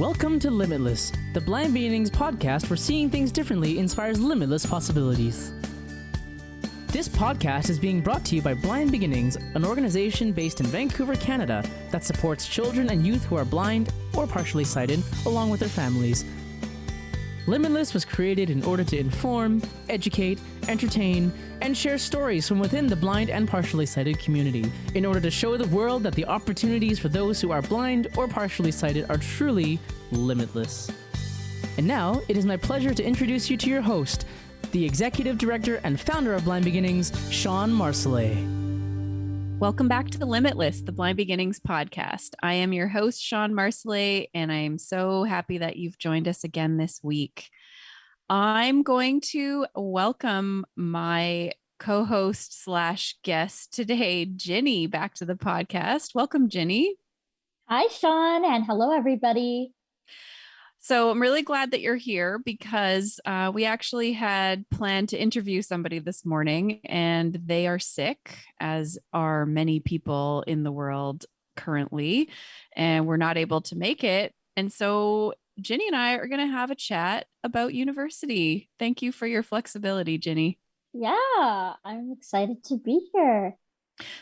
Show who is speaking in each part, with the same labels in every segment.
Speaker 1: Welcome to Limitless, the Blind Beginnings podcast where seeing things differently inspires limitless possibilities. This podcast is being brought to you by Blind Beginnings, an organization based in Vancouver, Canada, that supports children and youth who are blind or partially sighted, along with their families. Limitless was created in order to inform, educate, entertain, and share stories from within the blind and partially sighted community in order to show the world that the opportunities for those who are blind or partially sighted are truly limitless. And now, it is my pleasure to introduce you to your host, the Executive Director and Founder of Blind Beginnings, Shawn Marcellet.
Speaker 2: Welcome back to the Limitless, the Blind Beginnings podcast. I am your host, Shawn Marcellet, and I am so happy that you've joined us again this week. I'm going to welcome my co-host / guest today, Jinnie, back to the podcast. Welcome, Jinnie.
Speaker 3: Hi, Shawn, and hello, everybody.
Speaker 2: So I'm really glad that you're here because we actually had planned to interview somebody this morning and they are sick, as are many people in the world currently, and we're not able to make it. And so Jinnie and I are going to have a chat about university. Thank you for your flexibility, Jinnie.
Speaker 3: Yeah, I'm excited to be here.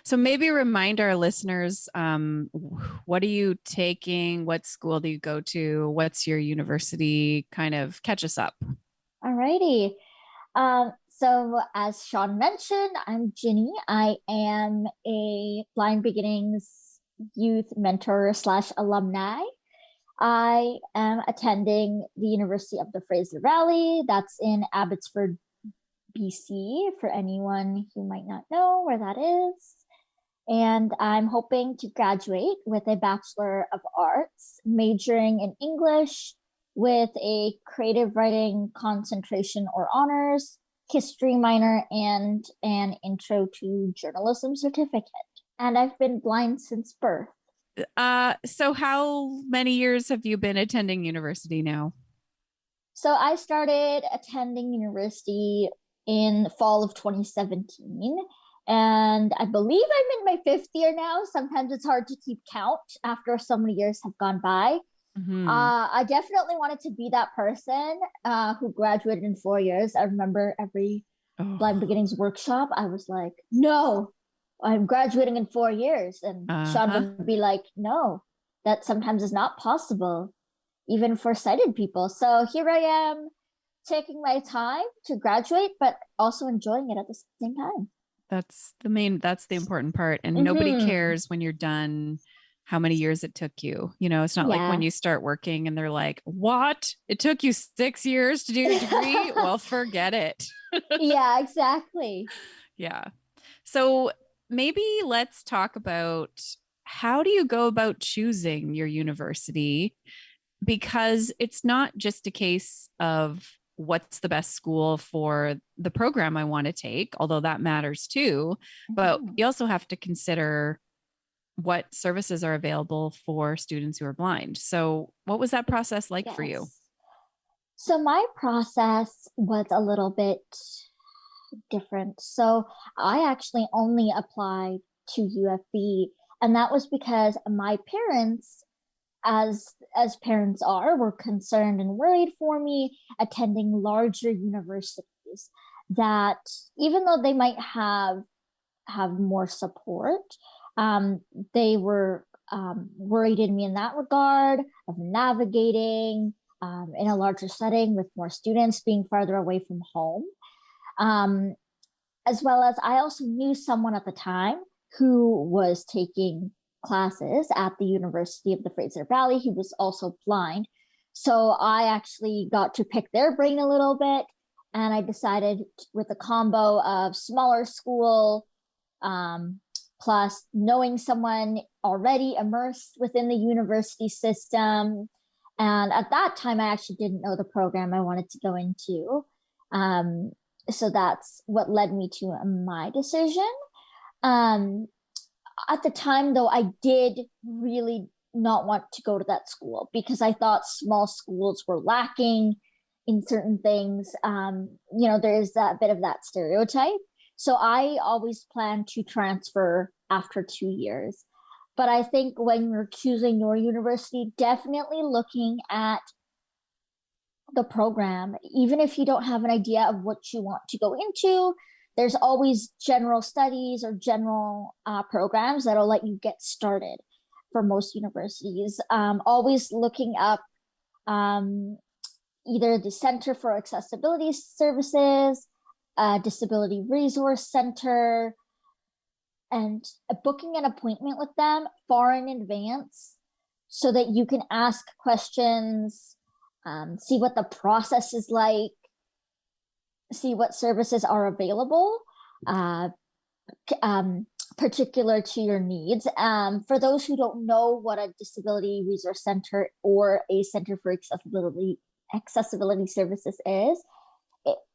Speaker 2: So maybe remind our listeners, what are you taking? What school do you go to? What's your university? Kind of catch us up.
Speaker 3: All righty. So as Shawn mentioned, I'm Jinnie. I am a Blind Beginnings youth mentor / alumni. I am attending the University of the Fraser Valley. That's in Abbotsford, BC, for anyone who might not know where that is. And I'm hoping to graduate with a Bachelor of Arts, majoring in English with a creative writing concentration or honors, history minor, and an intro to journalism certificate. And I've been blind since birth.
Speaker 2: So how many years have you been attending university now?
Speaker 3: So I started attending university in the fall of 2017. And I believe I'm in my 5th year now. Sometimes it's hard to keep count after so many years have gone by. Mm-hmm. I definitely wanted to be that person who graduated in 4 years. I remember every Blind Beginnings workshop, I was like, no, I'm graduating in 4 years. And Shawn would be like, no, that sometimes is not possible, even for sighted people. So here I am, taking my time to graduate, but also enjoying it at the same time.
Speaker 2: That's the important part. And nobody cares when you're done how many years it took you. You know, it's not like when you start working and they're like, what? It took you 6 years to do your degree? Well, forget it.
Speaker 3: Yeah, exactly.
Speaker 2: Yeah. So maybe let's talk about how do you go about choosing your university? Because it's not just a case of what's the best school for the program I want to take, although that matters too. But you also have to consider what services are available for students who are blind. So what was that process like for you?
Speaker 3: So my process was a little bit different. So I actually only applied to UFB, and that was because my parents, as parents are, were concerned and worried for me attending larger universities that even though they might have more support, they were worried in me in that regard of navigating in a larger setting with more students, being farther away from home. As well as I also knew someone at the time who was taking classes at the University of the Fraser Valley. He was also blind. So I actually got to pick their brain a little bit. And I decided with a combo of smaller school, plus knowing someone already immersed within the university system. And at that time, I actually didn't know the program I wanted to go into. So that's what led me to my decision. At the time, though, I did really not want to go to that school because I thought small schools were lacking in certain things. There's that bit of that stereotype. So I always planned to transfer after 2 years. But I think when you're choosing your university, definitely looking at the program, even if you don't have an idea of what you want to go into, there's always general studies or general programs that'll let you get started for most universities. Always looking up either the Center for Accessibility Services, Disability Resource Center, and booking an appointment with them far in advance so that you can ask questions, see what the process is like, see what services are available, particular to your needs. For those who don't know what a disability resource center or a center for accessibility services is,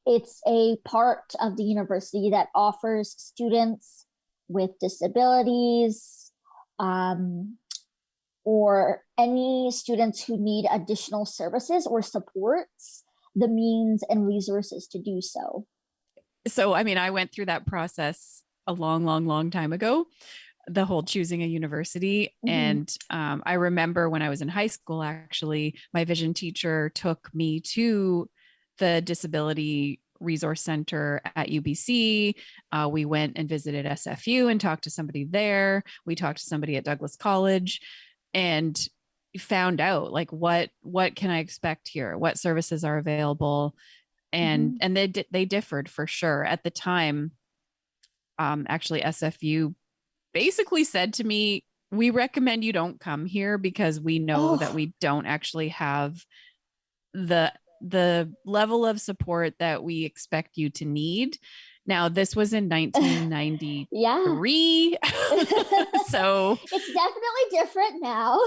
Speaker 3: it's a part of the university that offers students with disabilities, or any students who need additional services or supports, the means and resources to do so.
Speaker 2: So, I mean, I went through that process a long time ago, the whole choosing a university. And I remember when I was in high school, actually, my vision teacher took me to the Disability Resource Center at UBC. We went and visited SFU and talked to somebody there. We talked to somebody at Douglas College and found out like what can I expect here? What services are available? And they differed for sure. At the time, actually SFU basically said to me, we recommend you don't come here because we know that we don't actually have the level of support that we expect you to need. Now, this was in 1993. So
Speaker 3: it's definitely different now.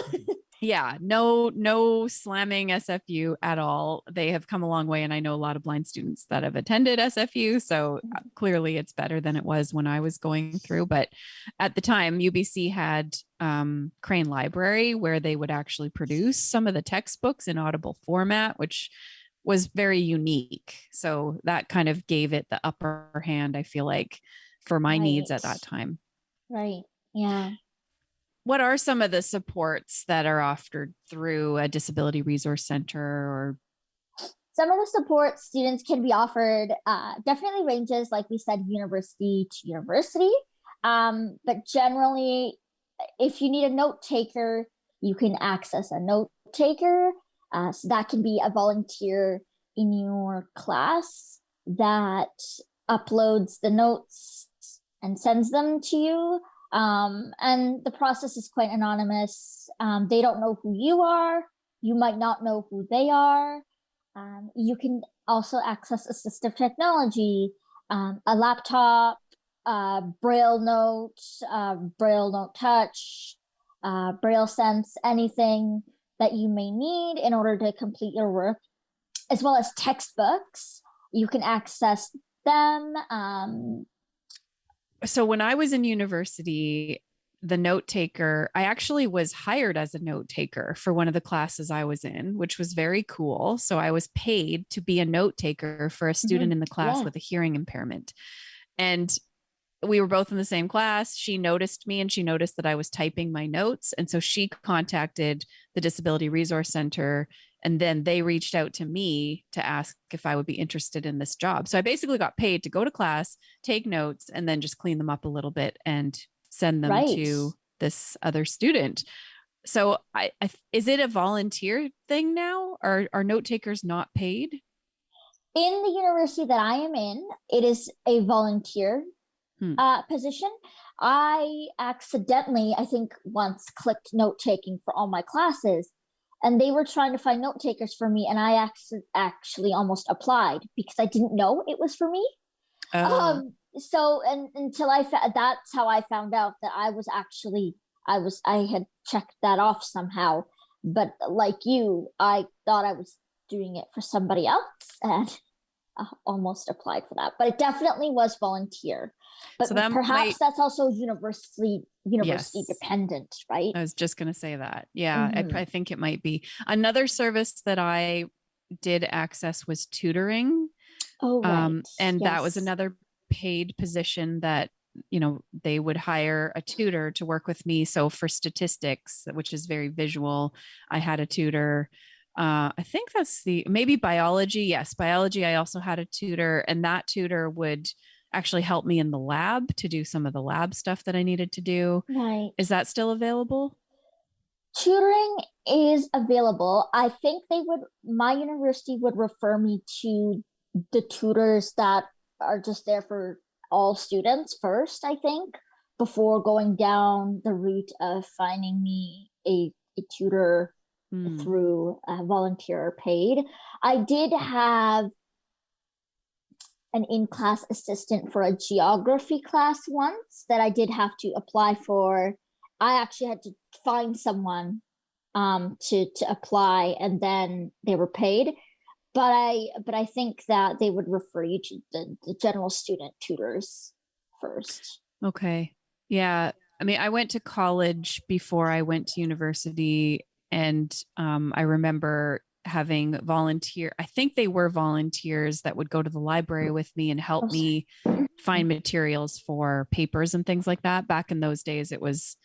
Speaker 2: Yeah, no slamming SFU at all. They have come a long way. And I know a lot of blind students that have attended SFU. So clearly it's better than it was when I was going through. But at the time, UBC had Crane Library, where they would actually produce some of the textbooks in audible format, which was very unique. So that kind of gave it the upper hand, I feel like, for my needs at that time.
Speaker 3: Right. Yeah.
Speaker 2: What are some of the supports that are offered through a disability resource center? Or
Speaker 3: some of the support students can be offered definitely ranges, like we said, university to university. But generally, if you need a note taker, you can access a note taker. So that can be a volunteer in your class that uploads the notes and sends them to you. And the process is quite anonymous. They don't know who you are. You might not know who they are. You can also access assistive technology, a laptop, Braille note, Braille note touch, Braille sense, anything that you may need in order to complete your work, as well as textbooks. You can access them.
Speaker 2: So when I was in university, the note taker, I actually was hired as a note taker for one of the classes I was in, which was very cool. So I was paid to be a note taker for a student in the class with a hearing impairment. And we were both in the same class. She noticed me and she noticed that I was typing my notes. And so she contacted the Disability Resource Center, and then they reached out to me to ask if I would be interested in this job. So I basically got paid to go to class, take notes, and then just clean them up a little bit and send them to this other student. So is it a volunteer thing now? Are note takers not paid?
Speaker 3: In the university that I am in, it is a volunteer position. I accidentally, I think once clicked note taking for all my classes, and they were trying to find note takers for me, and I actually almost applied because I didn't know it was for me. So until that's how I found out that I had checked that off somehow. But like you, I thought I was doing it for somebody else and almost applied for that. But it definitely was volunteer. But so perhaps that's also university dependent, right?
Speaker 2: I was just going to say that. Yeah, I think it might be. Another service that I did access was tutoring.
Speaker 3: Oh, right.
Speaker 2: And that was another paid position that they would hire a tutor to work with me. So for statistics, which is very visual, I had a tutor. I think maybe biology. Yes, biology. I also had a tutor, and that tutor would actually help me in the lab to do some of the lab stuff that I needed to do.
Speaker 3: Right.
Speaker 2: Is that still available?
Speaker 3: Tutoring is available. I think my university would refer me to the tutors that are just there for all students first, I think, before going down the route of finding me a tutor through volunteer or paid. I did have an in-class assistant for a geography class once that I did have to apply for. I actually had to find someone to apply, and then they were paid. But I think that they would refer you to the general student tutors first.
Speaker 2: Okay. Yeah. I mean, I went to college before I went to university, and I remember having I think they were volunteers that would go to the library with me and help me find materials for papers and things like that. Back in those days, it was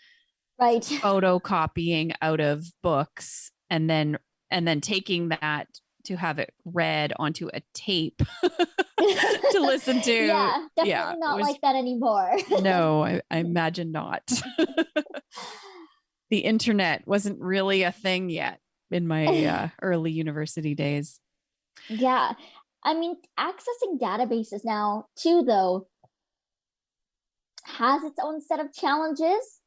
Speaker 3: right
Speaker 2: photocopying out of books and then taking that to have it read onto a tape to listen to.
Speaker 3: Yeah, definitely not like that anymore.
Speaker 2: No, I imagine not. The internet wasn't really a thing yet in my early university days.
Speaker 3: Yeah. I mean, accessing databases now too, though, has its own set of challenges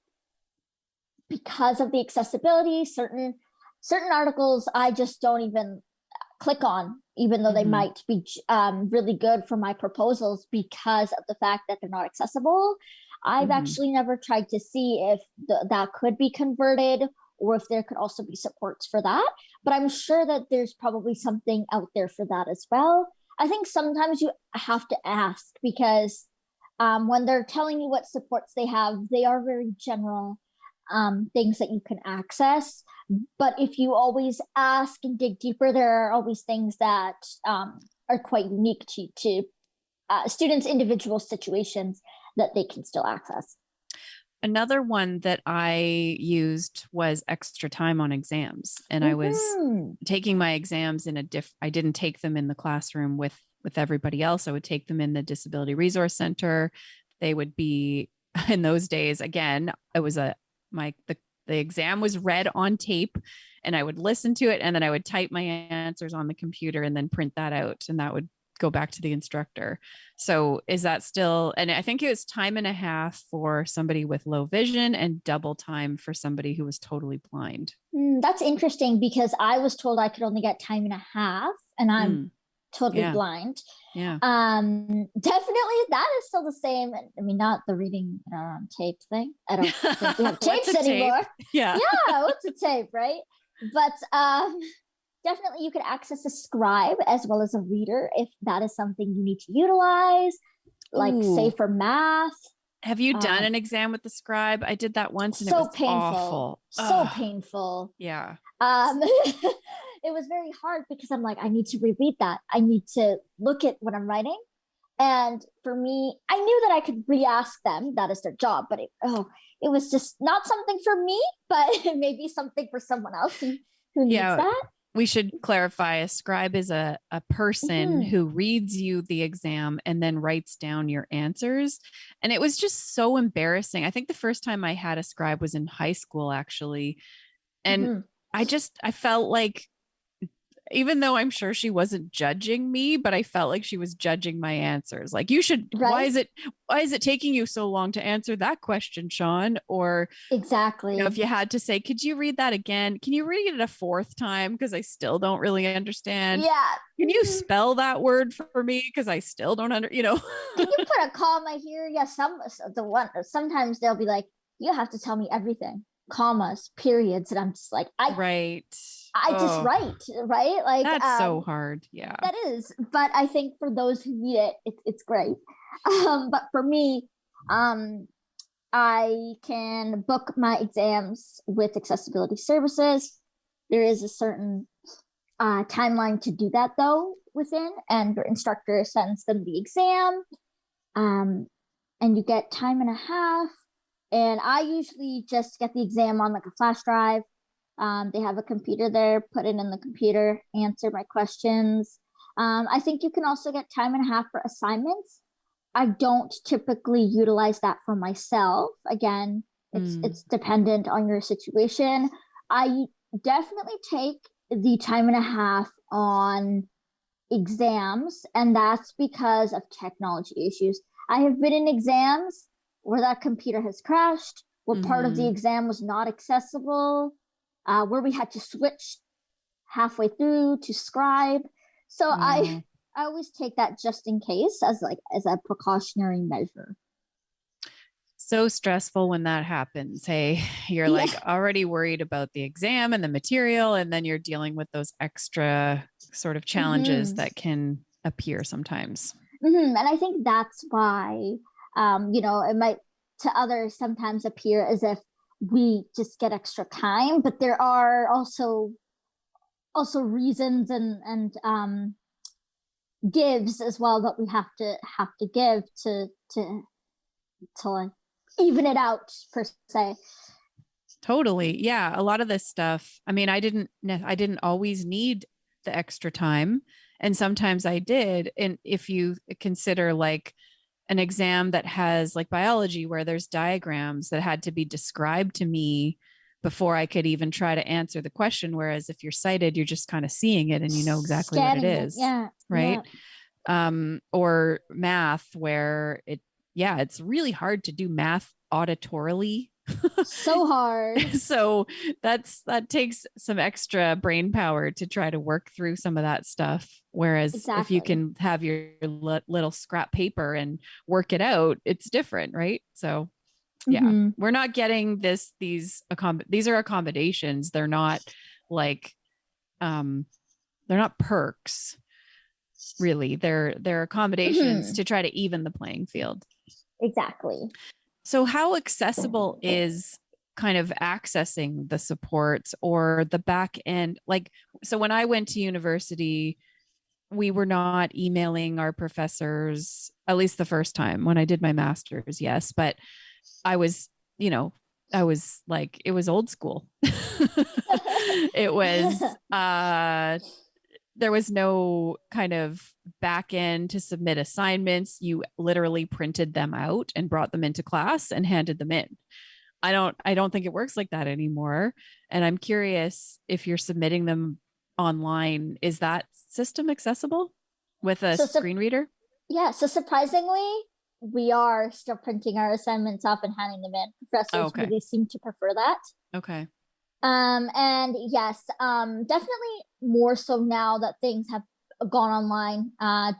Speaker 3: because of the accessibility. Certain articles I just don't even click on, even though they might be really good for my proposals, because of the fact that they're not accessible. I've actually never tried to see if that could be converted, or if there could also be supports for that. But I'm sure that there's probably something out there for that as well. I think sometimes you have to ask, because when they're telling you what supports they have, they are very general things that you can access. But if you always ask and dig deeper, there are always things that are quite unique to students' individual situations that they can still access.
Speaker 2: Another one that I used was extra time on exams. And I was taking my exams in I didn't take them in the classroom with everybody else. I would take them in the Disability Resource Center. They would be, in those days, again, it was the exam was read on tape, and I would listen to it, and then I would type my answers on the computer and then print that out, and that would go back to the instructor. So is that still, and I think it was time and a half for somebody with low vision and double time for somebody who was totally blind.
Speaker 3: That's interesting, because I was told I could only get time and a half, and I'm totally blind.
Speaker 2: Yeah.
Speaker 3: Definitely that is still the same. I mean, not the reading on tape thing. I don't think we have tapes anymore.
Speaker 2: Tape? Yeah.
Speaker 3: What's a tape, right? But definitely you could access a scribe as well as a reader if that is something you need to utilize, like say for math.
Speaker 2: Have you done an exam with the scribe? I did that once, and it was
Speaker 3: painful.
Speaker 2: Awful.
Speaker 3: So painful.
Speaker 2: Yeah.
Speaker 3: It was very hard, because I'm like, I need to reread that. I need to look at what I'm writing. And for me, I knew that I could re-ask them. That is their job. But it was just not something for me, but maybe something for someone else who needs that.
Speaker 2: We should clarify, a scribe is a person who reads you the exam and then writes down your answers. And it was just so embarrassing. I think the first time I had a scribe was in high school, actually. And I felt like, even though I'm sure she wasn't judging me, but I felt like she was judging my answers. Like, you should, why is it taking you so long to answer that question, Shawn? Or
Speaker 3: exactly.
Speaker 2: If you had to say, could you read that again? Can you read it a fourth time? Because I still don't really understand.
Speaker 3: Yeah.
Speaker 2: Can you spell that word for me? Because I still don't Can
Speaker 3: you put a comma here? Yeah. Sometimes they'll be like, you have to tell me everything. Commas, periods. And I'm just like, I just write, right? Like,
Speaker 2: that's so hard. Yeah,
Speaker 3: that is. But I think for those who need it, it's great. But for me, I can book my exams with accessibility services. There is a certain timeline to do that, though, within, and your instructor sends them the exam. and you get time and a half. And I usually just get the exam on like a flash drive. They have a computer there, put it in the computer, answer my questions. I think you can also get time and a half for assignments. I don't typically utilize that for myself. Again, it's dependent on your situation. I definitely take the time and a half on exams, and that's because of technology issues. I have been in exams where that computer has crashed, where part of the exam was not accessible, where we had to switch halfway through to scribe. So I always take that just in case as a precautionary measure.
Speaker 2: So stressful when that happens. Hey, you're like already worried about the exam and the material, and then you're dealing with those extra sort of challenges that can appear sometimes.
Speaker 3: And I think that's why, it might to others sometimes appear as if we just get extra time, but there are also reasons and gives as well that we have to give to like even it out per se.
Speaker 2: Totally. Yeah. A lot of this stuff, I mean, I didn't always need the extra time. And sometimes I did. And if you consider like an exam that has like biology, where there's diagrams that had to be described to me before I could even try to answer the question. Whereas if you're sighted, you're just kind of seeing it and you know exactly what it is.
Speaker 3: Yeah.
Speaker 2: Right. Yeah. Or math, where it's really hard to do math auditorily.
Speaker 3: So hard.
Speaker 2: So that takes some extra brain power to try to work through some of that stuff. Whereas if you can have your little scrap paper and work it out, it's different, right? So yeah, we're not getting these are accommodations. They're not like, they're not perks, really. They're accommodations to try to even the playing field.
Speaker 3: Exactly.
Speaker 2: So how accessible is kind of accessing the supports or the back end? Like, so when I went to university, we were not emailing our professors, at least the first time. When I did my master's, yes, but I was like, it was old school. It was, there was no kind of back end to submit assignments. You literally printed them out and brought them into class and handed them in. I don't think it works like that anymore. And I'm curious, if you're submitting them online, is that system accessible with a screen reader?
Speaker 3: Yeah. So surprisingly, we are still printing our assignments off and handing them in. Professors really seem to prefer that.
Speaker 2: Okay.
Speaker 3: And yes, definitely more so now that things have gone online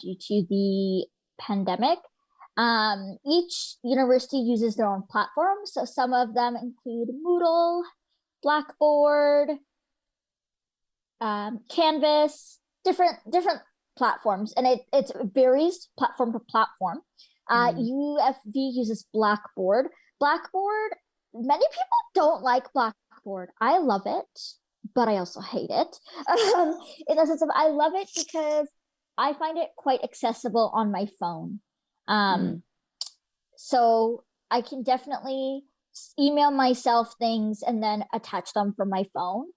Speaker 3: due to the pandemic. Each university uses their own platform. So some of them include Moodle, Blackboard, Canvas, different platforms, and it varies platform to platform. UFV uses Blackboard. Many people don't like Blackboard. I love it, but I also hate it. In the sense of, I love it because I find it quite accessible on my phone. So I can definitely email myself things and then attach them from my phone.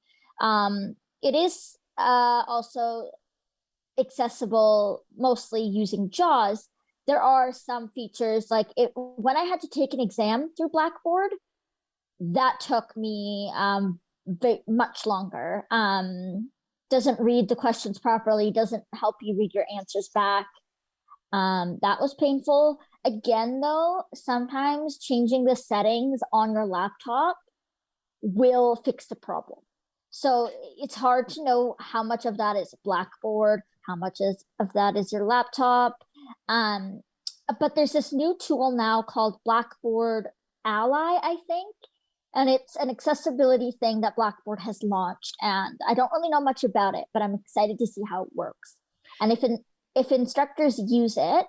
Speaker 3: It is also accessible mostly using JAWS. There are some features like when I had to take an exam through Blackboard, that took me much longer. Doesn't read the questions properly, doesn't help you read your answers back. That was painful. Again, though, sometimes changing the settings on your laptop will fix the problem. So it's hard to know how much of that is Blackboard, how much of that is your laptop. But there's this new tool now called Blackboard Ally, I think. And it's an accessibility thing that Blackboard has launched. And I don't really know much about it, but I'm excited to see how it works. And if instructors use it,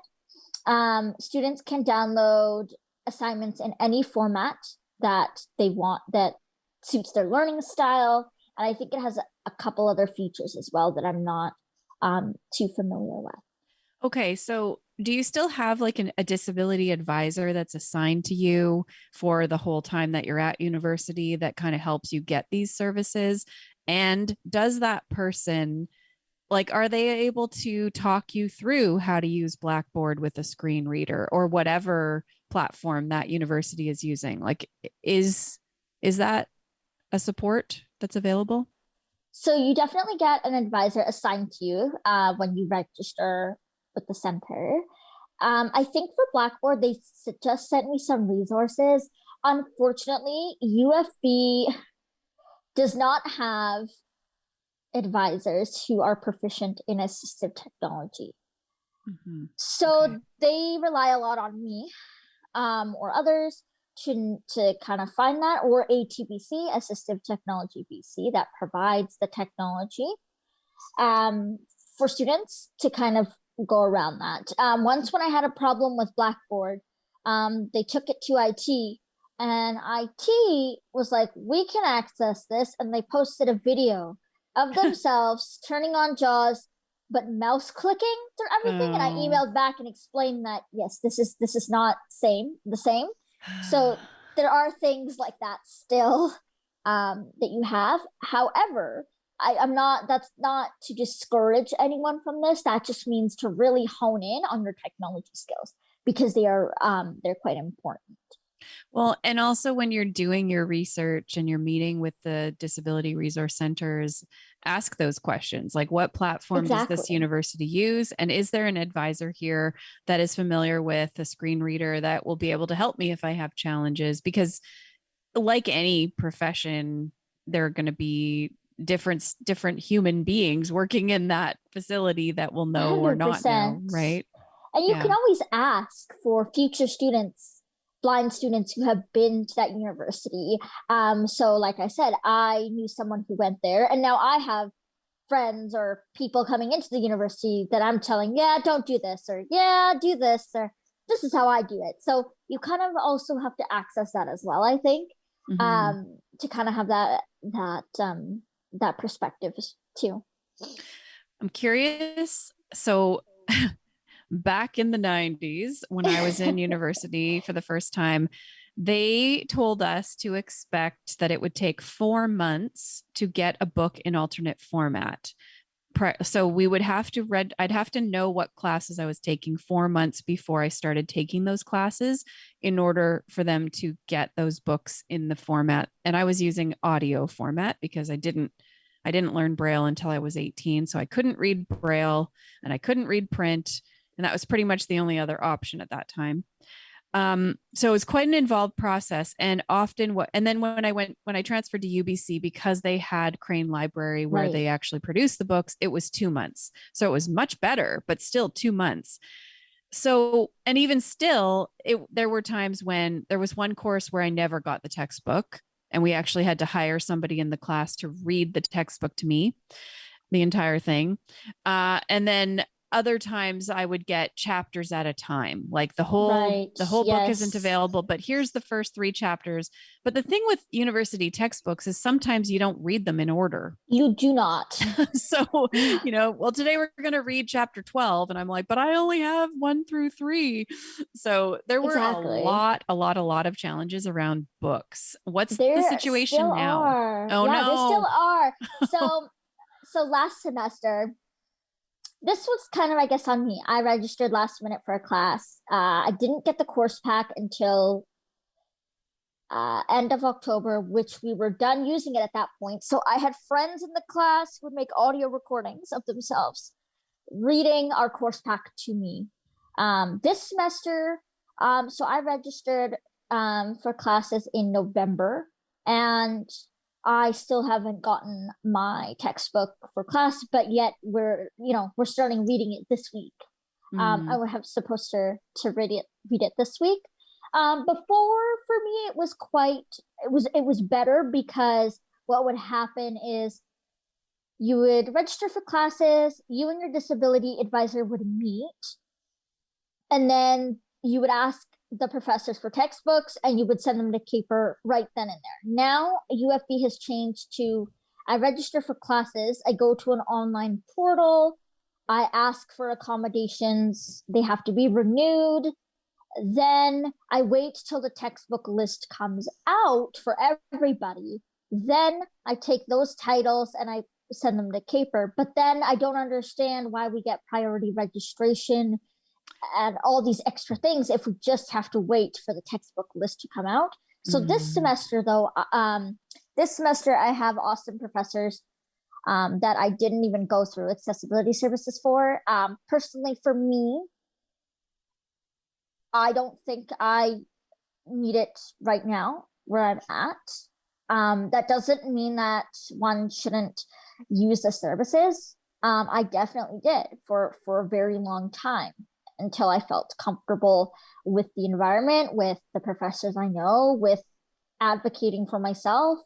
Speaker 3: students can download assignments in any format that they want that suits their learning style. And I think it has a couple other features as well that I'm not too familiar with.
Speaker 2: Okay, so do you still have like a disability advisor that's assigned to you for the whole time that you're at university that kind of helps you get these services? And does that person, like, are they able to talk you through how to use Blackboard with a screen reader or whatever platform that university is using? Like, is that a support that's available?
Speaker 3: So you definitely get an advisor assigned to you when you register with the center. I think for Blackboard, they just sent me some resources. Unfortunately, UFB does not have advisors who are proficient in assistive technology.
Speaker 2: Mm-hmm.
Speaker 3: So
Speaker 2: Okay.
Speaker 3: they rely a lot on me or others to kind of find that, or ATBC, Assistive Technology BC, that provides the technology for students to kind of go around that. Once when I had a problem with Blackboard, they took it to IT, and IT was like, we can access this, and they posted a video of themselves turning on JAWS but mouse clicking through everything. And I
Speaker 2: Oh.
Speaker 3: emailed back and explained that yes, this is not the same. So there are things like that still that you have. However, I'm not, that's not to discourage anyone from this. That just means to really hone in on your technology skills, because they're quite important.
Speaker 2: Well, and also when you're doing your research and you're meeting with the disability resource centers, ask those questions like, what platform does this
Speaker 3: Exactly.
Speaker 2: university use? And is there an advisor here that is familiar with a screen reader that will be able to help me if I have challenges? Like any profession, there are going to be different human beings working in that facility that will know or not know,
Speaker 3: 100%.
Speaker 2: right?
Speaker 3: And you can
Speaker 2: Yeah.
Speaker 3: always ask for future students, blind students who have been to that university. So like I said, I knew someone who went there, and now I have friends or people coming into the university that I'm telling, yeah, don't do this, or yeah, do this, or this is how I do it. So you kind of also have to access that as well, I think,
Speaker 2: Mm-hmm.
Speaker 3: to kind of have that perspective too.
Speaker 2: I'm curious. So back in the 90s, when I was in university for the first time, they told us to expect that it would take 4 months to get a book in alternate format. So we would have to read, I'd have to know what classes I was taking 4 months before I started taking those classes in order for them to get those books in the format. And I was using audio format because I didn't learn Braille until I was 18. So I couldn't read Braille and I couldn't read print. And that was pretty much the only other option at that time. So it was quite an involved process. And often and then when I transferred to UBC, because they had Crane Library where
Speaker 3: Right.
Speaker 2: they actually produced the books, it was 2 months. So it was much better, but still 2 months. So, and even still, there were times when there was one course where I never got the textbook, and we actually had to hire somebody in the class to read the textbook to me, the entire thing. And then other times I would get chapters at a time, like
Speaker 3: Right.
Speaker 2: the whole book isn't
Speaker 3: Yes.
Speaker 2: available, but here's the first 3 chapters. But the thing with university textbooks is sometimes you don't read them in order.
Speaker 3: You do not.
Speaker 2: So, well, today we're going to read chapter 12. And I'm like, but I only have 1 through 3. So there were
Speaker 3: Exactly.
Speaker 2: a lot of challenges around books. What's the
Speaker 3: There
Speaker 2: situation
Speaker 3: still
Speaker 2: now?
Speaker 3: are.
Speaker 2: Oh,
Speaker 3: Yeah, there still
Speaker 2: no.
Speaker 3: are. So last semester, this was kind of, I guess, on me. I registered last minute for a class. I didn't get the course pack until end of October, which we were done using it at that point. So I had friends in the class who would make audio recordings of themselves reading our course pack to me. This semester, so I registered for classes in November, and I still haven't gotten my textbook for class, but yet we're starting reading it this week. I would have supposed to read it this week. Before, for me, it was better, because what would happen is you would register for classes, you and your disability advisor would meet, and then you would ask the professors for textbooks, and you would send them the paper right then and there. Now UFB has changed to, I register for classes, I go to an online portal, I ask for accommodations. They have to be renewed. Then I wait till the textbook list comes out for everybody. Then I take those titles and I send them to Caper. But then I don't understand why we get priority registration and all these extra things if we just have to wait for the textbook list to come out. So this semester, though, I have awesome professors that I didn't even go through accessibility services for. Personally, for me, I don't think I need it right now where I'm at. That doesn't mean that one shouldn't use the services. I definitely did for a very long time until I felt comfortable with the environment, with the professors I know, with advocating for myself,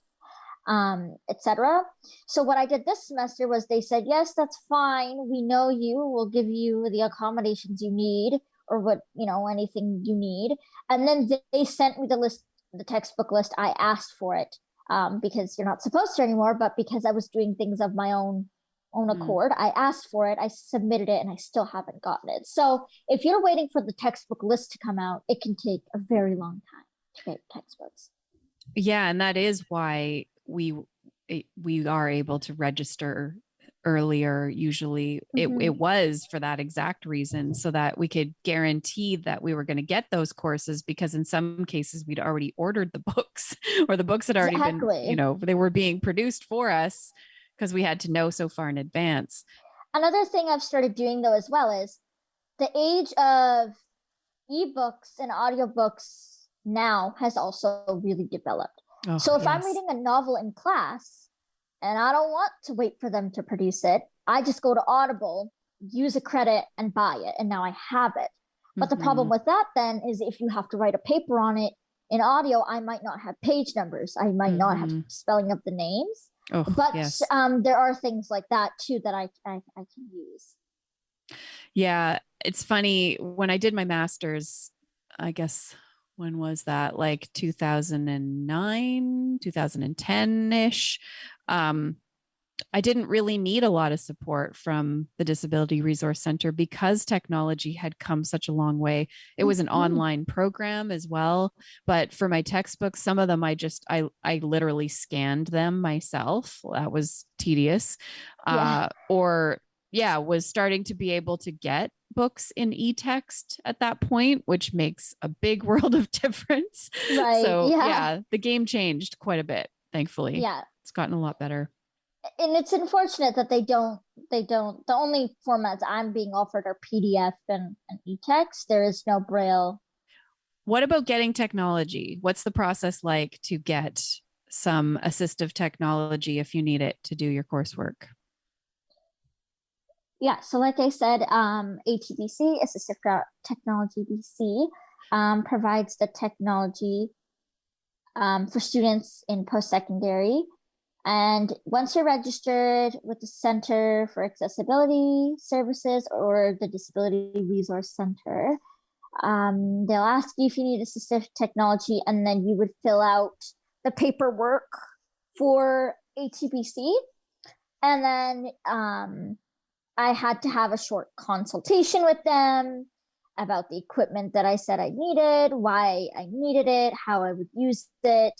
Speaker 3: etc. So what I did this semester was they said, yes, that's fine. We know you. We'll give you the accommodations you need or what, anything you need. And then they sent me the list, the textbook list. I asked for it because you're not supposed to anymore, but because I was doing things of my own accord, I asked for it, I submitted it, and I still haven't gotten it. So if you're waiting for the textbook list to come out, it can take a very long time to get textbooks.
Speaker 2: Yeah, and that is why we are able to register earlier. Usually it was for that exact reason, so that we could guarantee that we were going to get those courses, because in some cases we'd already ordered the books or the books had already been, they were being produced for us because we had to know so far in advance.
Speaker 3: Another thing I've started doing though as well is the age of ebooks and audiobooks now has also really developed. So if I'm reading a novel in class and I don't want to wait for them to produce it, I just go to Audible, use a credit, and buy it. And now I have it. But the problem with that then is if you have to write a paper on it in audio, I might not have page numbers. I might not have spelling of the names. There are things like that too that I can use.
Speaker 2: Yeah, it's funny. When I did my master's, I guess, when was that? Like 2009, 2010-ish. I didn't really need a lot of support from the Disability Resource Center because technology had come such a long way. It was an online program as well. But for my textbooks, some of them I literally scanned them myself. That was tedious. Was starting to be able to get books in e-text at that point, which makes a big world of difference.
Speaker 3: Right.
Speaker 2: So the game changed quite a bit, thankfully.
Speaker 3: Yeah.
Speaker 2: It's gotten a lot better.
Speaker 3: And it's unfortunate that they don't, the only formats I'm being offered are PDF and e-text. There is no Braille.
Speaker 2: What about getting technology? What's the process like to get some assistive technology if you need it to do your coursework?
Speaker 3: Yeah, so like I said, ATBC, Assistive Technology BC, provides the technology for students in post-secondary. And once you're registered with the Center for Accessibility Services or the Disability Resource Center, they'll ask you if you need assistive technology, and then you would fill out the paperwork for ATBC. And then I had to have a short consultation with them about the equipment that I said I needed, why I needed it, how I would use it,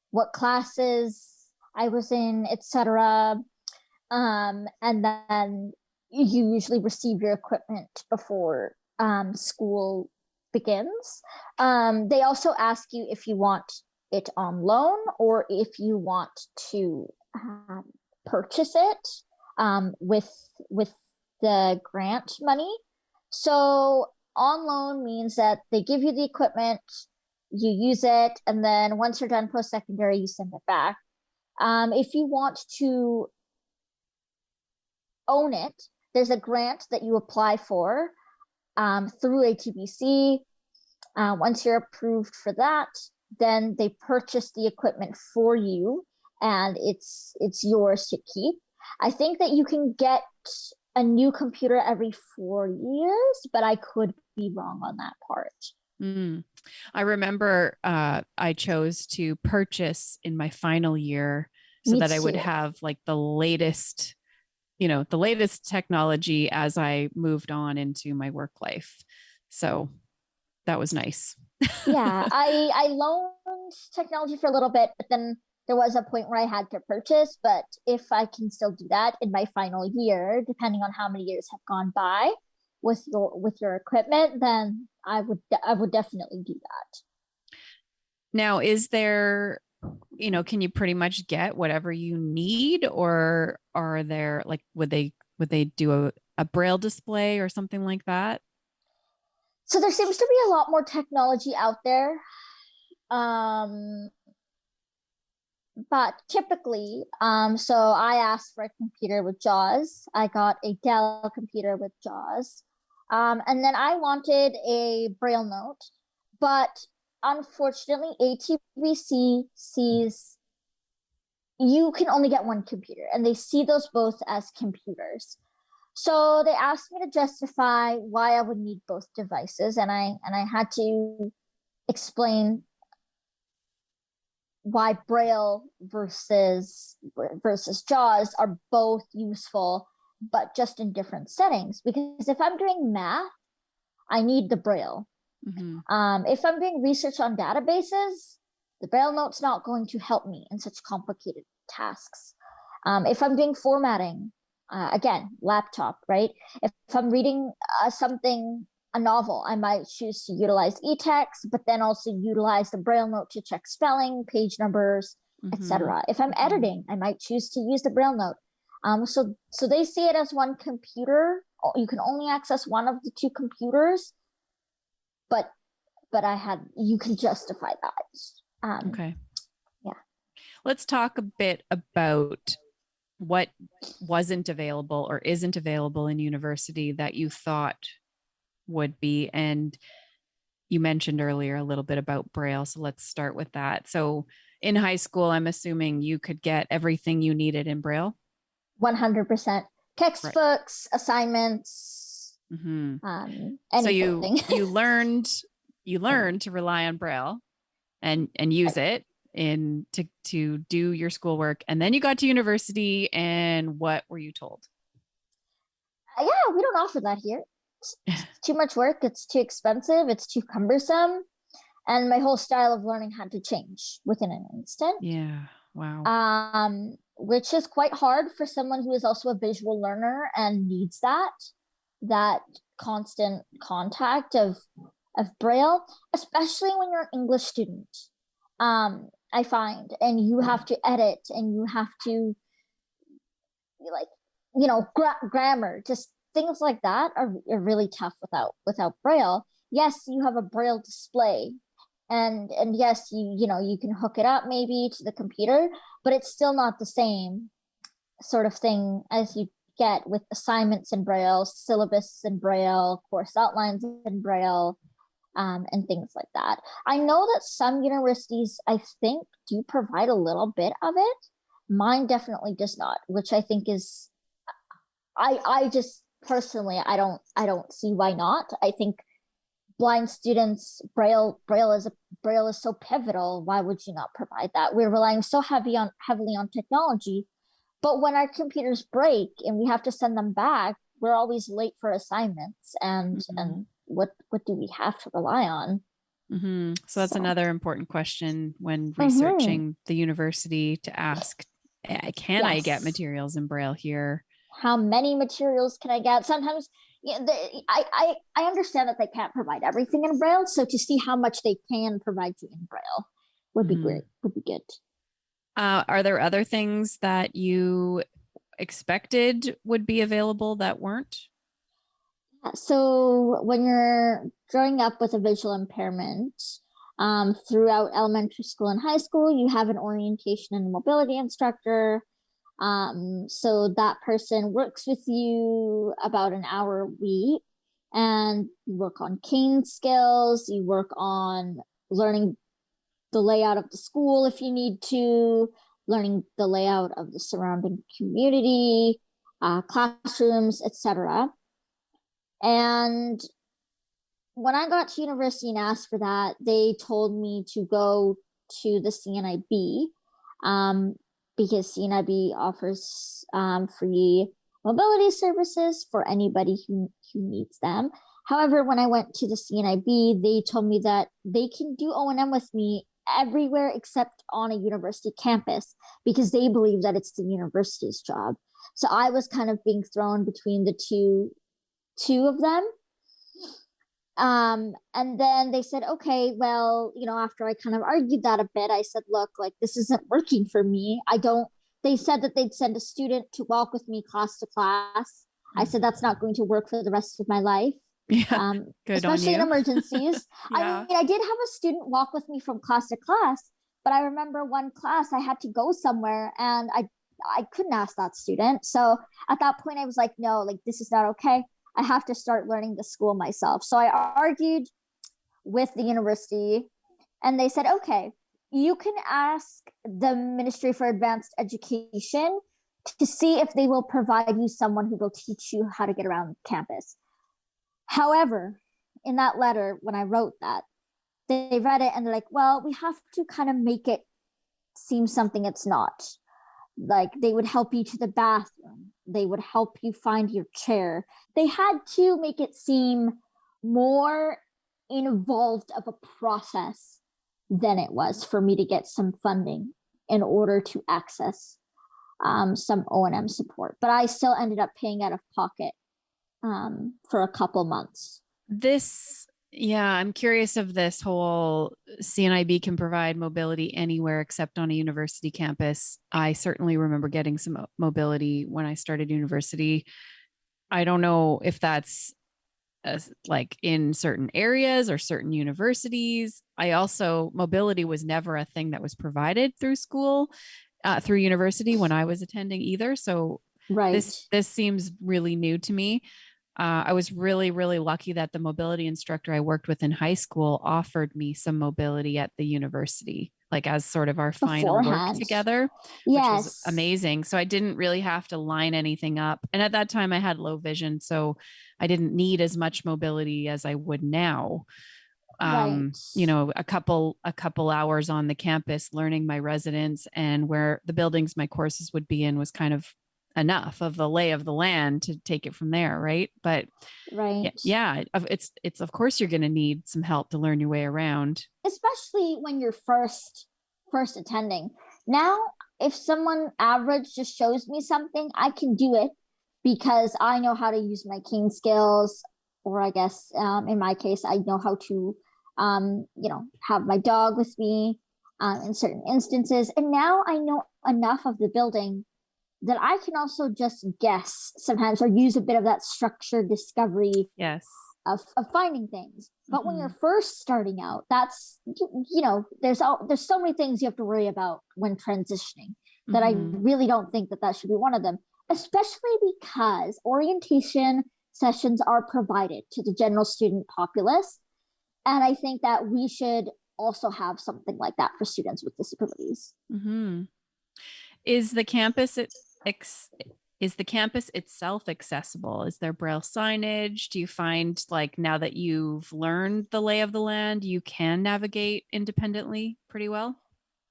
Speaker 3: what classes I was in, etc. And then you usually receive your equipment before school begins. They also ask you if you want it on loan or if you want to purchase it with the grant money. So on loan means that they give you the equipment, you use it, and then once you're done post-secondary, you send it back. If you want to own it, there's a grant that you apply for through ATBC. Once you're approved for that, then they purchase the equipment for you, and it's yours to keep. I think that you can get a new computer every 4 years, but I could be wrong on that part.
Speaker 2: I remember I chose to purchase in my final year so that I would have like the latest the latest technology as I moved on into my work life. So that was nice.
Speaker 3: Yeah, I loaned technology for a little bit, but then there was a point where I had to purchase. But if I can still do that in my final year, depending on how many years have gone by with your equipment, then I would definitely do that.
Speaker 2: Now, is there, can you pretty much get whatever you need, or are there like, would they do a braille display or something like that?
Speaker 3: So there seems to be a lot more technology out there. But typically, so I asked for a computer with JAWS. I got a Dell computer with JAWS. And then I wanted a Braille note, but unfortunately, ATVC sees you can only get one computer, and they see those both as computers. So they asked me to justify why I would need both devices, and I had to explain why Braille versus JAWS are both useful, but just in different settings. Because if I'm doing math, I need the Braille.
Speaker 2: Mm-hmm.
Speaker 3: If I'm doing research on databases, the Braille note's not going to help me in such complicated tasks. If I'm doing formatting, again, laptop, right? If I'm reading a novel, I might choose to utilize e-text, but then also utilize the Braille note to check spelling, page numbers, etc. If I'm editing, I might choose to use the Braille note. So they see it as one computer. You can only access one of the two computers, but you can justify that.
Speaker 2: Okay.
Speaker 3: Yeah.
Speaker 2: Let's talk a bit about what wasn't available or isn't available in university that you thought would be. And you mentioned earlier a little bit about Braille. So let's start with that. So in high school, I'm assuming you could get everything you needed in Braille.
Speaker 3: 100%. Textbooks, right. Assignments,
Speaker 2: mm-hmm.
Speaker 3: Anything.
Speaker 2: So you learned to rely on Braille and use it to do your schoolwork. And then you got to university, and what were you told?
Speaker 3: Yeah, we don't offer that here. It's too much work. It's too expensive. It's too cumbersome. And my whole style of learning had to change within an instant.
Speaker 2: Yeah. Wow.
Speaker 3: Which is quite hard for someone who is also a visual learner and needs that constant contact of Braille, especially when you're an English student. I find, and you have to edit, and you have to grammar, just things like that are really tough without Braille. Yes, you have a Braille display, and yes, you can hook it up maybe to the computer, but it's still not the same sort of thing as you get with assignments in Braille, syllabus in Braille, course outlines in Braille, and things like that. I know that some universities, I think, do provide a little bit of it. Mine definitely does not, which I think is, I just personally, I don't see why not. I think blind students, Braille is so pivotal. Why would you not provide that? We're relying so heavily on technology, but when our computers break and we have to send them back, we're always late for assignments, and what do we have to rely on?
Speaker 2: Mm-hmm. So that's another important question when researching the university, to ask, can I get materials in Braille here?
Speaker 3: How many materials can I get? Sometimes I understand that they can't provide everything in Braille, so to see how much they can provide you in Braille would be great, would be good.
Speaker 2: Are there other things that you expected would be available that weren't?
Speaker 3: So when you're growing up with a visual impairment, throughout elementary school and high school, you have an orientation and mobility instructor. So that person works with you about an hour a week, and you work on cane skills, you work on learning the layout of the school if you need to, learning the layout of the surrounding community, classrooms, etc. And when I got to university and asked for that, they told me to go to the CNIB, because CNIB offers free mobility services for anybody who needs them. However, when I went to the CNIB, they told me that they can do O&M with me everywhere except on a university campus because they believe that it's the university's job. So I was kind of being thrown between the two of them. And then they said, okay, well, after I kind of argued that a bit, I said, look, like this isn't working for me. They said that they'd send a student to walk with me class to class. I said, that's not going to work for the rest of my life.
Speaker 2: Yeah. Good
Speaker 3: especially in emergencies.
Speaker 2: Yeah.
Speaker 3: I did have a student walk with me from class to class, but I remember one class I had to go somewhere and I couldn't ask that student. So at that point I was like, no, like this is not okay. I have to start learning the school myself. So I argued with the university and they said, okay, you can ask the Ministry for Advanced Education to see if they will provide you someone who will teach you how to get around campus. However, in that letter, when I wrote that, they read it and they're like, well, we have to kind of make it seem something it's not. Like they would help you to the bathroom. They would help you find your chair. They had to make it seem more involved of a process than it was for me to get some funding in order to access some O&M support. But I still ended up paying out of pocket for a couple months.
Speaker 2: I'm curious of this whole CNIB can provide mobility anywhere except on a university campus. I certainly remember getting some mobility when I started university. I don't know if that's like in certain areas or certain universities. Mobility was never a thing that was provided through school, through university when I was attending either. So this seems really new to me. I was really, really lucky that the mobility instructor I worked with in high school offered me some mobility at the university, like as sort of our final work together, which was amazing. So I didn't really have to line anything up. And at that time I had low vision, so I didn't need as much mobility as I would now. A couple hours on the campus learning my residence and where the buildings my courses would be in was kind of enough of the lay of the land to take it from there, right? But it's of course you're going to need some help to learn your way around,
Speaker 3: especially when you're first attending. Now if someone average just shows me something, I can do it because I know how to use my cane skills, or I guess in my case I know how to have my dog with me in certain instances, and now I know enough of the building that I can also just guess sometimes or use a bit of that structured discovery of finding things. But when you're first starting out, that's, there's so many things you have to worry about when transitioning that I really don't think that should be one of them, especially because orientation sessions are provided to the general student populace. And I think that we should also have something like that for students with disabilities.
Speaker 2: Is the campus itself accessible? Is there Braille signage? Do you find, like, now that you've learned the lay of the land, you can navigate independently pretty well?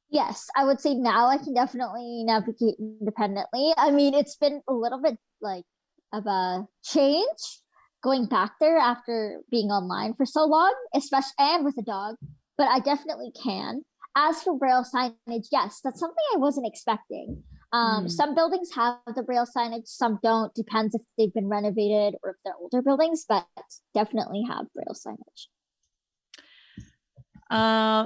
Speaker 3: Yes, I would say now I can definitely navigate independently. I mean, it's been a little bit like of a change going back there after being online for so long, especially and with a dog, but I definitely can. As for Braille signage, yes, that's something I wasn't expecting. Some buildings have the Braille signage, some don't. Depends if they've been renovated or if they're older buildings, but definitely have Braille signage.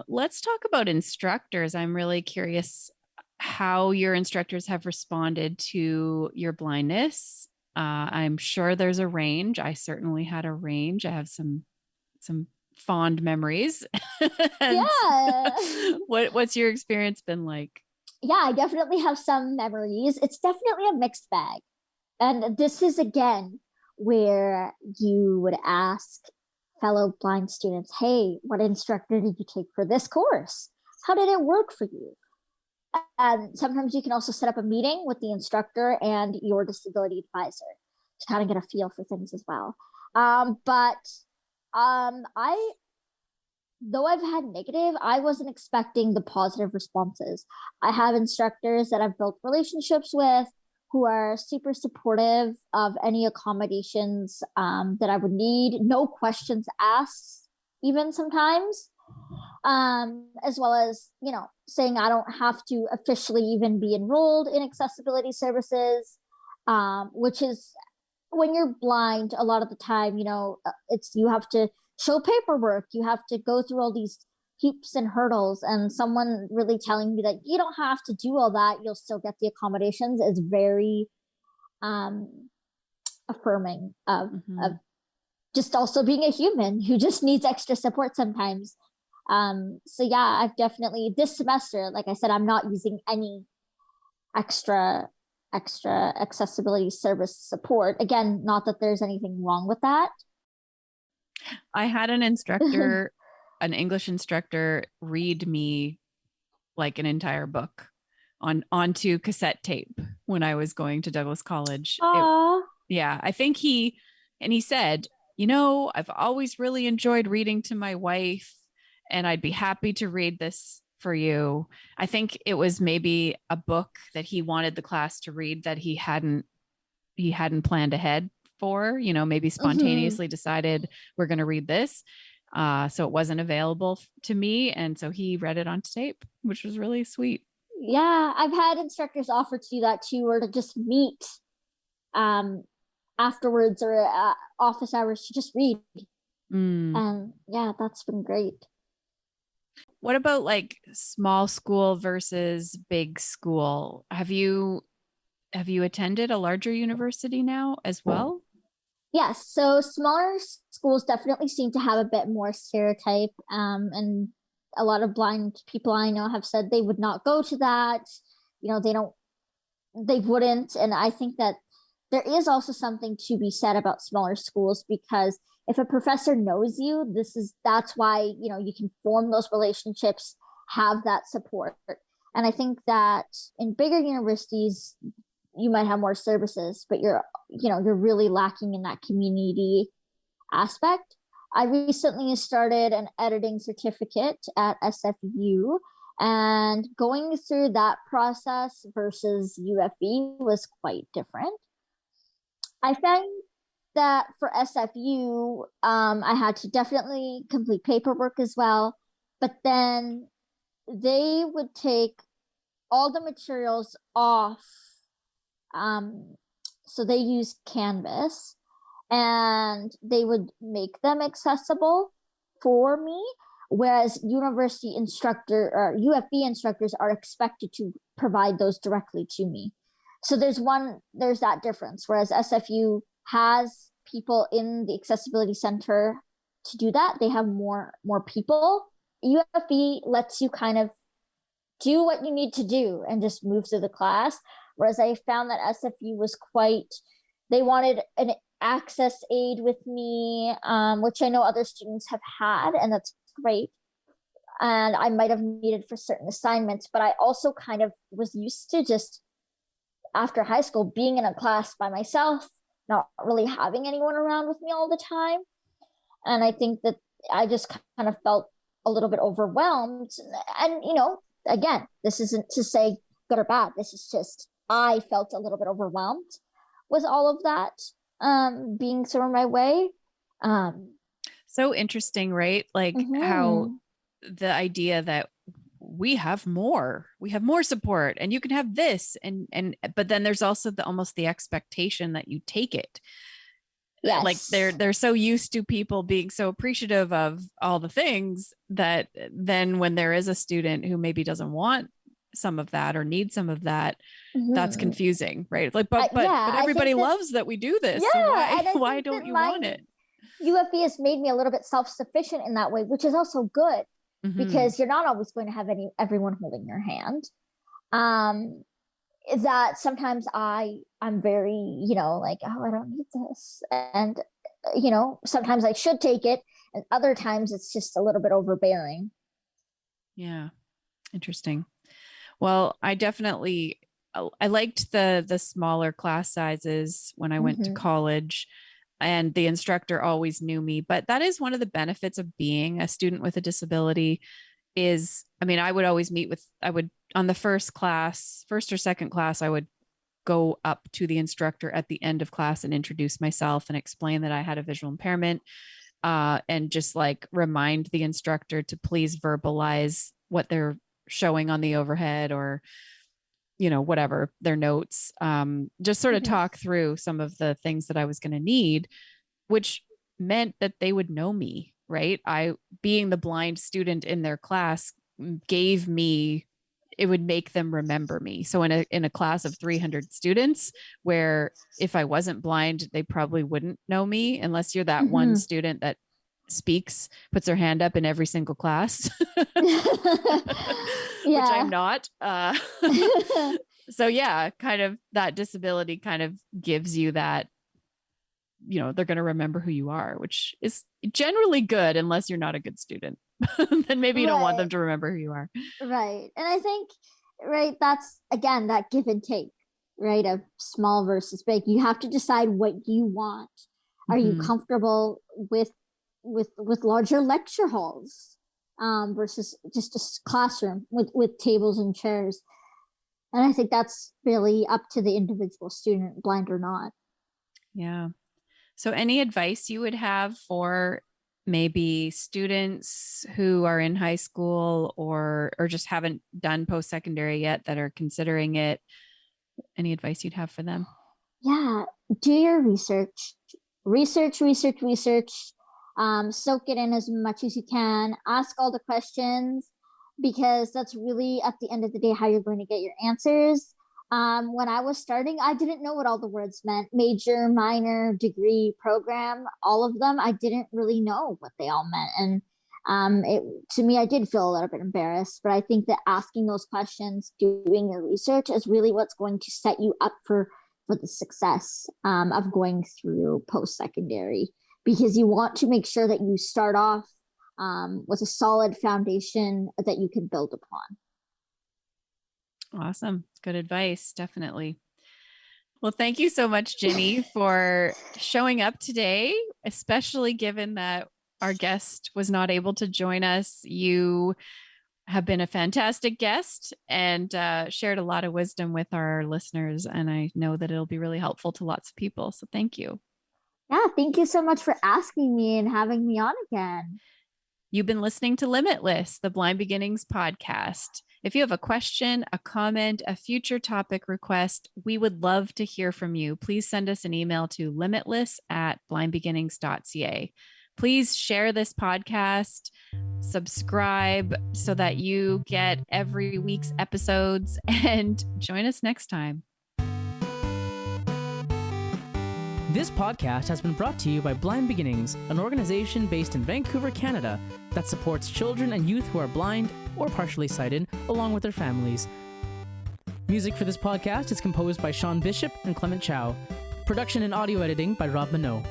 Speaker 2: Let's talk about instructors. I'm really curious how your instructors have responded to your blindness. I'm sure there's a range. I certainly had a range. I have some fond memories. What's your experience been like?
Speaker 3: Yeah, I definitely have some memories. It's definitely a mixed bag. And this is again where you would ask fellow blind students, hey, what instructor did you take for this course? How did it work for you? And sometimes you can also set up a meeting with the instructor and your disability advisor to kind of get a feel for things as well. Though I've had negative, I wasn't expecting the positive responses. I have instructors that I've built relationships with who are super supportive of any accommodations that I would need, no questions asked, even sometimes. As well as, saying I don't have to officially even be enrolled in accessibility services, which is when you're blind, a lot of the time, it's you have to show paperwork, you have to go through all these hoops and hurdles, and someone really telling me that you don't have to do all that, you'll still get the accommodations is very affirming of just also being a human who just needs extra support sometimes. So yeah, I've definitely this semester, like I said, I'm not using any extra accessibility service support. Again, not that there's anything wrong with that.
Speaker 2: I had an instructor, an English instructor, read me like an entire book onto cassette tape when I was going to Douglas College. I think he said, I've always really enjoyed reading to my wife, and I'd be happy to read this for you. I think it was maybe a book that he wanted the class to read that he hadn't planned ahead for, maybe spontaneously decided we're going to read this. So it wasn't available to me. And so he read it on tape, which was really sweet.
Speaker 3: Yeah. I've had instructors offer to do that too, or to just meet afterwards or office hours to just read. And yeah, that's been great.
Speaker 2: What about like small school versus big school? Have you attended a larger university now as well?
Speaker 3: Yes. So smaller schools definitely seem to have a bit more stereotype. And a lot of blind people I know have said they would not go to that. They wouldn't. And I think that there is also something to be said about smaller schools, because if a professor knows you, that's why, you can form those relationships, have that support. And I think that in bigger universities, you might have more services, but you're really lacking in that community aspect. I recently started an editing certificate at SFU, and going through that process versus UFE was quite different. I found that for SFU, I had to definitely complete paperwork as well, but then they would take all the materials off. So they use Canvas, and they would make them accessible for me, whereas university instructor or UFB instructors are expected to provide those directly to me. So there's that difference, whereas SFU has people in the accessibility center to do that. They have more people. UFB lets you kind of do what you need to do and just move through the class. Whereas I found that SFU was they wanted an access aid with me, which I know other students have had, and that's great. And I might have needed for certain assignments, but I also kind of was used to just after high school being in a class by myself, not really having anyone around with me all the time. And I think that I just kind of felt a little bit overwhelmed. And, again, this isn't to say good or bad. This is just, I felt a little bit overwhelmed with all of that being thrown my way.
Speaker 2: So interesting, right? Like how the idea that we have more support, and you can have this, but then there's also almost the expectation that you take it. Yes. Like they're so used to people being so appreciative of all the things that then when there is a student who maybe doesn't want some of that or need some of that, that's confusing, right? Like, but everybody loves that we do this.
Speaker 3: Yeah,
Speaker 2: so why don't you want it?
Speaker 3: UFE has made me a little bit self-sufficient in that way, which is also good because you're not always going to have everyone holding your hand. That sometimes I'm very, like, oh, I don't need this. And, sometimes I should take it. And other times it's just a little bit overbearing.
Speaker 2: Yeah. Interesting. Well, I liked the smaller class sizes when I went to college, and the instructor always knew me. But that is one of the benefits of being a student with a disability I would always on the first or second class, I would go up to the instructor at the end of class and introduce myself and explain that I had a visual impairment, and just like remind the instructor to please verbalize what they're showing on the overhead or, whatever their notes, just sort of talk through some of the things that I was going to need, which meant that they would know me, right? I, being the blind student in their class, it would make them remember me. So in a class of 300 students, where if I wasn't blind, they probably wouldn't know me unless you're that one student that puts their hand up in every single class, which I'm not. So yeah, kind of that disability kind of gives you that, they're going to remember who you are, which is generally good unless you're not a good student. Then maybe you don't want them to remember who you are.
Speaker 3: Right. And I think, that's again, that give and take, right? Of small versus big. You have to decide what you want. Are you comfortable with larger lecture halls, versus just a classroom with tables and chairs? And I think that's really up to the individual student, blind or not.
Speaker 2: Yeah. So any advice you would have for maybe students who are in high school or just haven't done post-secondary yet that are considering it? Any advice you'd have for them?
Speaker 3: Yeah, do your research. Research. Soak it in as much as you can. Ask all the questions, because that's really at the end of the day how you're going to get your answers. When I was starting, I didn't know what all the words meant. Major, minor, degree, program, all of them. I didn't really know what they all meant. And to me, I did feel a little bit embarrassed, but I think that asking those questions, doing your research is really what's going to set you up for the success of going through post-secondary, because you want to make sure that you start off with a solid foundation that you can build upon.
Speaker 2: Awesome. Good advice. Definitely. Well, thank you so much, Jinnie, for showing up today, especially given that our guest was not able to join us. You have been a fantastic guest and shared a lot of wisdom with our listeners. And I know that it'll be really helpful to lots of people. So thank you.
Speaker 3: Yeah, thank you so much for asking me and having me on again.
Speaker 2: You've been listening to Limitless, the Blind Beginnings podcast. If you have a question, a comment, a future topic request, we would love to hear from you. Please send us an email to limitless@blindbeginnings.ca. Please share this podcast, subscribe so that you get every week's episodes, and join us next time.
Speaker 1: This podcast has been brought to you by Blind Beginnings, an organization based in Vancouver, Canada, that supports children and youth who are blind or partially sighted, along with their families. Music for this podcast is composed by Shawn Bishop and Clement Chow. Production and audio editing by Rob Minot.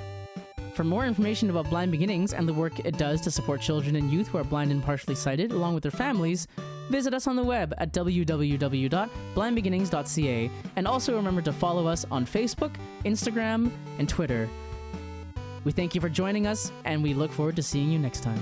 Speaker 1: For more information about Blind Beginnings and the work it does to support children and youth who are blind and partially sighted, along with their families, visit us on the web at www.blindbeginnings.ca, and also remember to follow us on Facebook, Instagram, and Twitter. We thank you for joining us, and we look forward to seeing you next time.